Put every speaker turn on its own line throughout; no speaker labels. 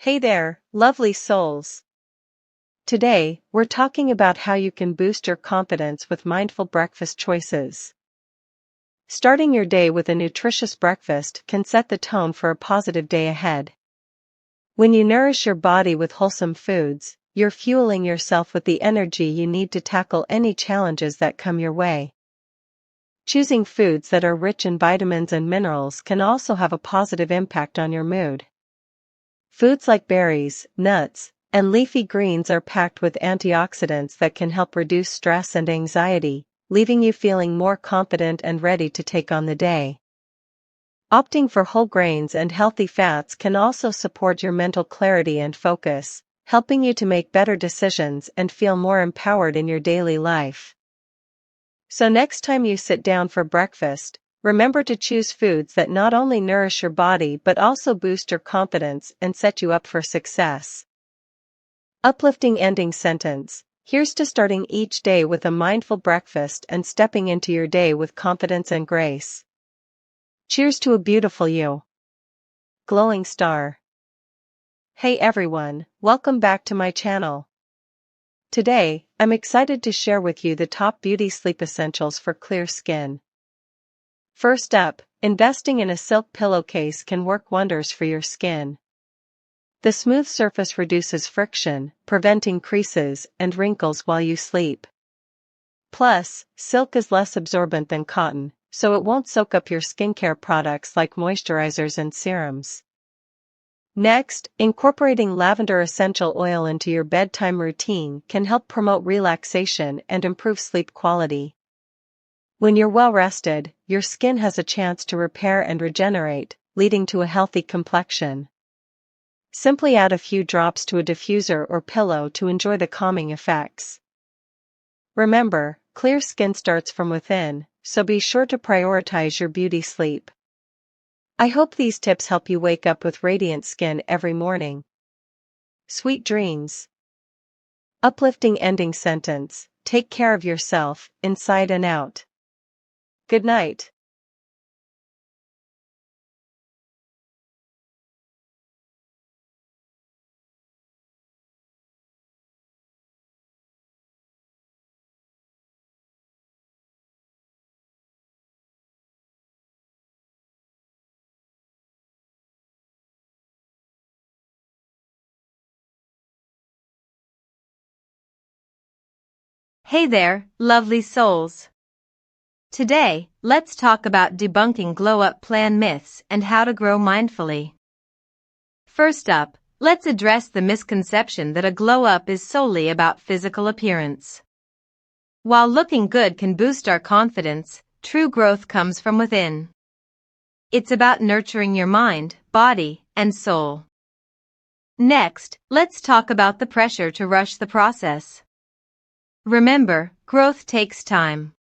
Hey there, lovely souls. Today, we're talking about how you can boost your confidence with mindful breakfast choices. Starting your day with a nutritious breakfast can set the tone for a positive day ahead. When you nourish your body with wholesome foods, you're fueling yourself with the energy you need to tackle any challenges that come your way. Choosing foods that are rich in vitamins and minerals can also have a positive impact on your mood. Foods like berries, nuts, and leafy greens are packed with antioxidants that can help reduce stress and anxiety, leaving you feeling more confident and ready to take on the day. Opting for whole grains and healthy fats can also support your mental clarity and focus, helping you to make better decisions and feel more empowered in your daily life. So next time you sit down for breakfast, remember to choose foods that not only nourish your body but also boost your confidence and set you up for success. Uplifting ending sentence. Here's to starting each day with a mindful breakfast and stepping into your day with confidence and grace. Cheers to a beautiful you. Glowing star. Hey everyone, welcome back to my channel. Today, I'm excited to share with you the top beauty sleep essentials for clear skin. First up, investing in a silk pillowcase can work wonders for your skin. The smooth surface reduces friction, preventing creases and wrinkles while you sleep. Plus, silk is less absorbent than cotton, so it won't soak up your skincare products like moisturizers and serums. Next, incorporating lavender essential oil into your bedtime routine can help promote relaxation and improve sleep quality. When you're well rested, your skin has a chance to repair and regenerate, leading to a healthy complexion. Simply add a few drops to a diffuser or pillow to enjoy the calming effects. Remember, clear skin starts from within, so be sure to prioritize your beauty sleep. I hope these tips help you wake up with radiant skin every morning. Sweet dreams. Uplifting ending sentence. Take care of yourself, inside and out. Good night.
Hey there, lovely souls. Today, let's talk about debunking glow-up plan myths and how to grow mindfully. First up, let's address the misconception that a glow-up is solely about physical appearance. While looking good can boost our confidence, true growth comes from within. It's about nurturing your mind, body, and soul. Next, let's talk about the pressure to rush the process. Remember, growth takes time.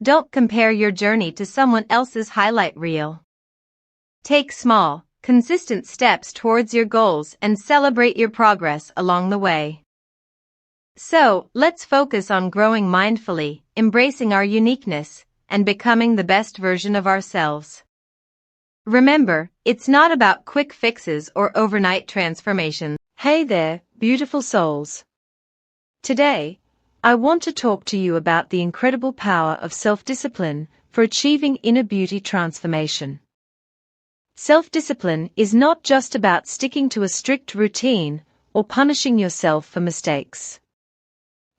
Don't compare your journey to someone else's highlight reel. Take small, consistent steps towards your goals and celebrate your progress along the way. So, let's focus on growing mindfully, embracing our uniqueness, and becoming the best version of ourselves. Remember, it's not about quick fixes or overnight transformations.
Hey there, beautiful souls. Today, I want to talk to you about the incredible power of self-discipline for achieving inner beauty transformation. Self-discipline is not just about sticking to a strict routine or punishing yourself for mistakes.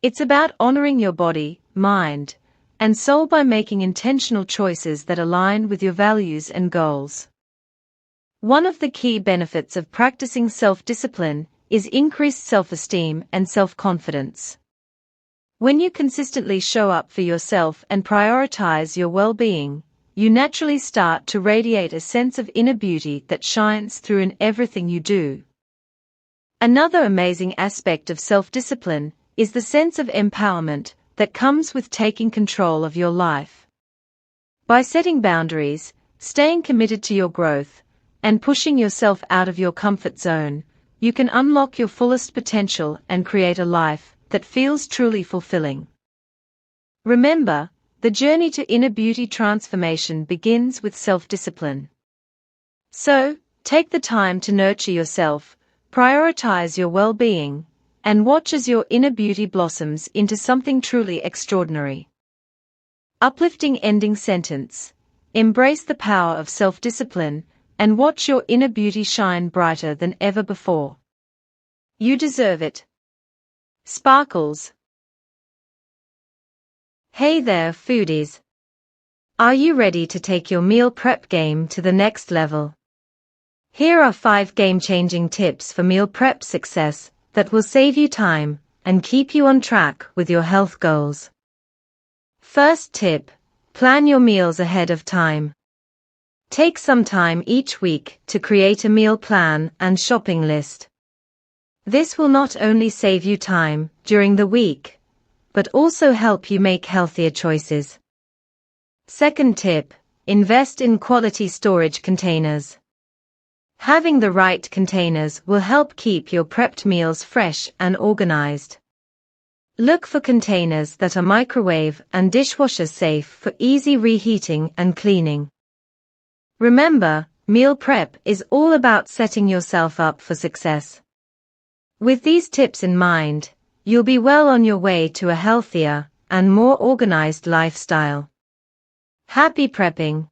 It's about honoring your body, mind, and soul by making intentional choices that align with your values and goals. One of the key benefits of practicing self-discipline is increased self-esteem and self-confidence. When you consistently show up for yourself and prioritize your well-being, you naturally start to radiate a sense of inner beauty that shines through in everything you do. Another amazing aspect of self-discipline is the sense of empowerment that comes with taking control of your life. By setting boundaries, staying committed to your growth, and pushing yourself out of your comfort zone, you can unlock your fullest potential and create a life that feels truly fulfilling. Remember, the journey to inner beauty transformation begins with self-discipline. So, take the time to nurture yourself,
Prioritize your well-being, and watch as your inner beauty blossoms into something truly extraordinary. Uplifting ending sentence. Embrace the power of self-discipline, and watch your inner beauty shine brighter than ever before. You deserve it. Sparkles. Hey there, foodies. Are you ready to take your meal prep game to the next level? Here are 5 game-changing tips for meal prep success that will save you time and keep you on track with your health goals. First tip: plan your meals ahead of time. Take some time each week to create a meal plan and shopping list. This will not only save you time during the week, but also help you make healthier choices. Second tip: invest in quality storage containers. Having the right containers will help keep your prepped meals fresh and organized. Look for containers that are microwave and dishwasher safe for easy reheating and cleaning. Remember, meal prep is all about setting yourself up for success. With these tips in mind, you'll be well on your way to a healthier and more organized lifestyle. Happy prepping!